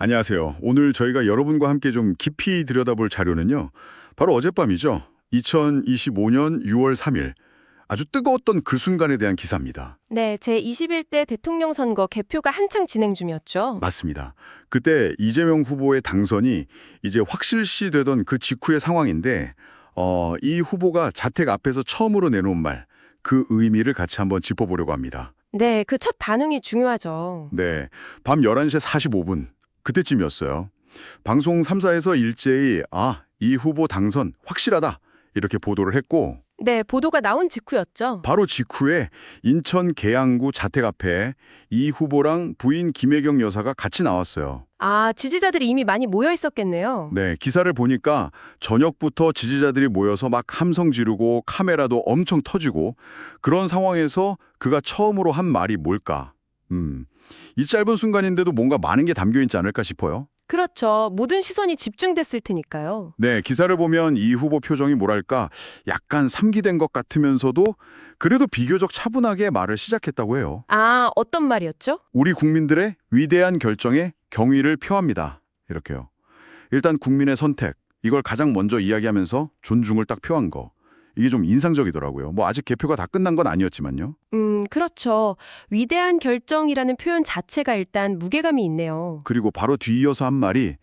안녕하세요. 오늘 저희가 여러분과 함께 좀 깊이 들여다볼 자료는요. 바로 어젯밤이죠. 2025년 6월 3일. 아주 뜨거웠던 그 순간에 대한 기사입니다. 네, 제21대 대통령 선거 개표가 한창 진행 중이었죠. 맞습니다. 그때 이재명 후보의 당선이 이제 확실시 되던 그 직후의 상황인데 이 후보가 자택 앞에서 처음으로 내놓은 말, 그 의미를 같이 한번 짚어보려고 합니다. 네, 그 첫 반응이 중요하죠. 네, 밤 11시 45분 그때쯤이었어요. 방송 3사에서 일제히 이 후보 당선 확실하다 이렇게 보도를 했고 네, 보도가 나온 직후였죠. 바로 직후에 인천 계양구 자택 앞에 이 후보랑 부인 김혜경 여사가 같이 나왔어요. 아, 지지자들이 이미 많이 모여 있었겠네요. 네, 기사를 보니까 저녁부터 지지자들이 모여서 막 함성 지르고 카메라도 엄청 터지고 그런 상황에서 그가 처음으로 한 말이 뭘까? 이 짧은 순간인데도 뭔가 많은 게 담겨 있지 않을까 싶어요. 그렇죠. 모든 시선이 집중됐을 테니까요. 네, 기사를 보면 이 후보 표정이 뭐랄까 약간 삼기된 것 같으면서도 그래도 비교적 차분하게 말을 시작했다고 해요. 아, 어떤 말이었죠? 우리 국민들의 위대한 결정에 경의를 표합니다. 이렇게요. 일단 국민의 선택, 이걸 가장 먼저 이야기하면서 존중을 딱 표한 거. 이게 좀 인상적이더라고요. 뭐 아직 개표가 다 끝난 건 아니었지만요. 그렇죠. 위대한 결정이라는 표현 자체가 일단 무게감이 있네요. 그리고 바로 뒤이어서 한 말이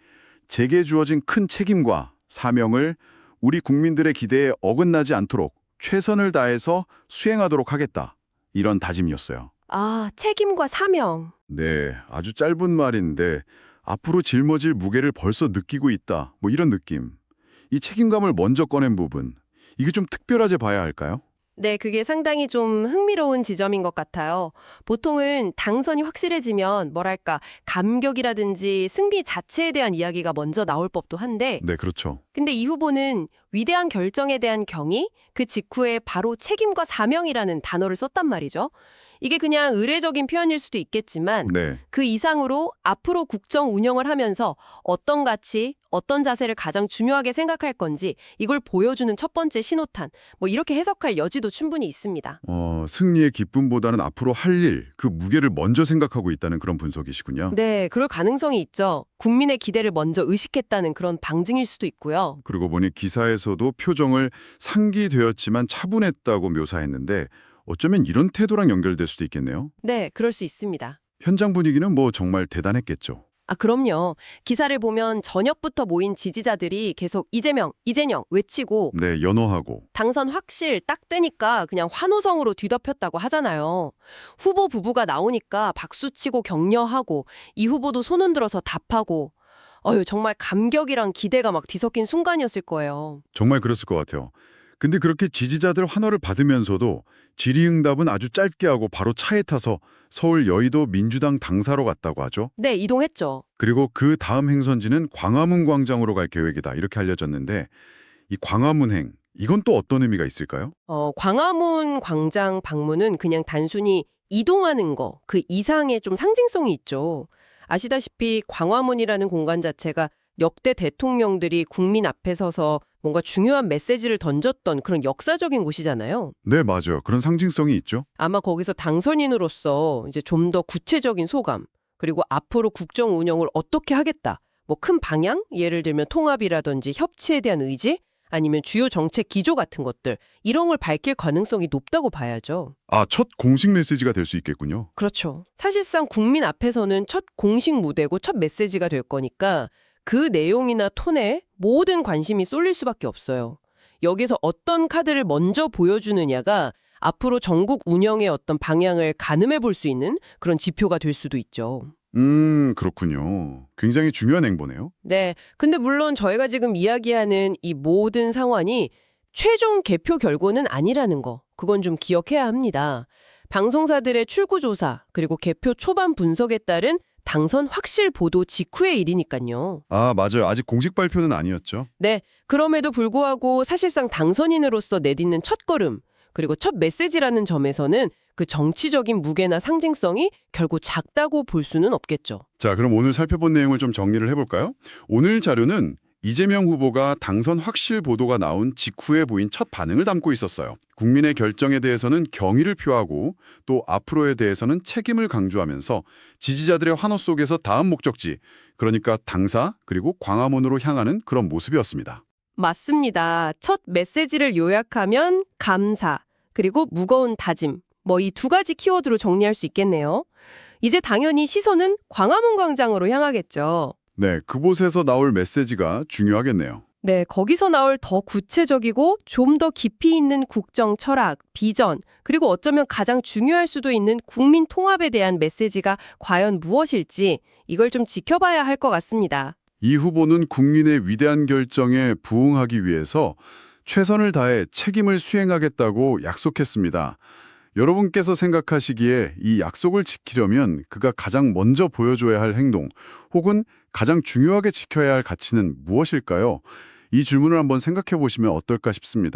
제게 주어진 큰 책임과 사명을 우리 국민들의 기대에 어긋나지 않도록 최선을 다해서 수행하도록 하겠다. 이런 다짐이었어요. 아, 책임과 사명. 네, 아주 짧은 말인데 앞으로 짊어질 무게를 벌써 느끼고 있다. 뭐 이런 느낌. 이 책임감을 먼저 꺼낸 부분. 이게 좀 특별하게 봐야 할까요? 네, 그게 상당히 좀 흥미로운 지점인 것 같아요. 보통은 당선이 확실해지면 뭐랄까 감격이라든지 승리 자체에 대한 이야기가 먼저 나올 법도 한데 네, 그렇죠. 근데 이 후보는 위대한 결정에 대한 경의, 그 직후에 바로 책임과 사명이라는 단어를 썼단 말이죠. 이게 그냥 의례적인 표현일 수도 있겠지만 네. 그 이상으로 앞으로 국정 운영을 하면서 어떤 가치, 어떤 자세를 가장 중요하게 생각할 건지 이걸 보여주는 첫 번째 신호탄, 뭐 이렇게 해석할 여지도 충분히 있습니다. 승리의 기쁨보다는 앞으로 할 일, 그 무게를 먼저 생각하고 있다는 그런 분석이시군요. 네, 그럴 가능성이 있죠. 국민의 기대를 먼저 의식했다는 그런 방증일 수도 있고요. 그리고 보니 기사에서도 표정을 상기되었지만 차분했다고 묘사했는데 어쩌면 이런 태도랑 연결될 수도 있겠네요. 네, 그럴 수 있습니다. 현장 분위기는 뭐 정말 대단했겠죠. 아, 그럼요. 기사를 보면 저녁부터 모인 지지자들이 계속 이재명, 이재명 외치고 네, 연호하고. 당선 확실 딱 뜨니까 그냥 환호성으로 뒤덮였다고 하잖아요. 후보 부부가 나오니까 박수치고 격려하고 이 후보도 손 흔들어서 답하고 정말 감격이랑 기대가 막 뒤섞인 순간이었을 거예요. 정말 그랬을 것 같아요. 근데 그렇게 지지자들 환호를 받으면서도 질의응답은 아주 짧게 하고 바로 차에 타서 서울 여의도 민주당 당사로 갔다고 하죠. 네, 이동했죠. 그리고 그 다음 행선지는 광화문 광장으로 갈 계획이다 이렇게 알려졌는데 이 광화문행 이건 또 어떤 의미가 있을까요? 광화문 광장 방문은 그냥 단순히 이동하는 거, 그 이상의 좀 상징성이 있죠. 아시다시피 광화문이라는 공간 자체가 역대 대통령들이 국민 앞에 서서 뭔가 중요한 메시지를 던졌던 그런 역사적인 곳이잖아요. 네, 맞아요. 그런 상징성이 있죠. 아마 거기서 당선인으로서 이제 좀 더 구체적인 소감, 그리고 앞으로 국정 운영을 어떻게 하겠다. 뭐 큰 방향? 예를 들면 통합이라든지 협치에 대한 의지? 아니면 주요 정책 기조 같은 것들, 이런 걸 밝힐 가능성이 높다고 봐야죠. 첫 공식 메시지가 될 수 있겠군요. 그렇죠. 사실상 국민 앞에서는 첫 공식 무대고 첫 메시지가 될 거니까 그 내용이나 톤에 모든 관심이 쏠릴 수밖에 없어요. 여기서 어떤 카드를 먼저 보여주느냐가 앞으로 전국 운영의 어떤 방향을 가늠해 볼 수 있는 그런 지표가 될 수도 있죠. 그렇군요. 굉장히 중요한 행보네요. 네. 근데 물론 저희가 지금 이야기하는 이 모든 상황이 최종 개표 결과는 아니라는 거, 그건 좀 기억해야 합니다. 방송사들의 출구조사, 그리고 개표 초반 분석에 따른 당선 확실 보도 직후의 일이니까요. 맞아요. 아직 공식 발표는 아니었죠. 네. 그럼에도 불구하고 사실상 당선인으로서 내딛는 첫걸음, 그리고 첫 메시지라는 점에서는 그 정치적인 무게나 상징성이 결국 작다고 볼 수는 없겠죠. 자, 그럼 오늘 살펴본 내용을 좀 정리를 해볼까요? 오늘 자료는 이재명 후보가 당선 확실 보도가 나온 직후에 보인 첫 반응을 담고 있었어요. 국민의 결정에 대해서는 경의를 표하고 또 앞으로에 대해서는 책임을 강조하면서 지지자들의 환호 속에서 다음 목적지, 그러니까 당사 그리고 광화문으로 향하는 그런 모습이었습니다. 맞습니다. 첫 메시지를 요약하면 감사, 그리고 무거운 다짐. 뭐 이 두 가지 키워드로 정리할 수 있겠네요. 이제 당연히 시선은 광화문 광장으로 향하겠죠. 네, 그곳에서 나올 메시지가 중요하겠네요. 네, 거기서 나올 더 구체적이고 좀 더 깊이 있는 국정 철학, 비전, 그리고 어쩌면 가장 중요할 수도 있는 국민 통합에 대한 메시지가 과연 무엇일지 이걸 좀 지켜봐야 할 것 같습니다. 이 후보는 국민의 위대한 결정에 부응하기 위해서 최선을 다해 책임을 수행하겠다고 약속했습니다. 여러분께서 생각하시기에 이 약속을 지키려면 그가 가장 먼저 보여줘야 할 행동 혹은 가장 중요하게 지켜야 할 가치는 무엇일까요? 이 질문을 한번 생각해 보시면 어떨까 싶습니다.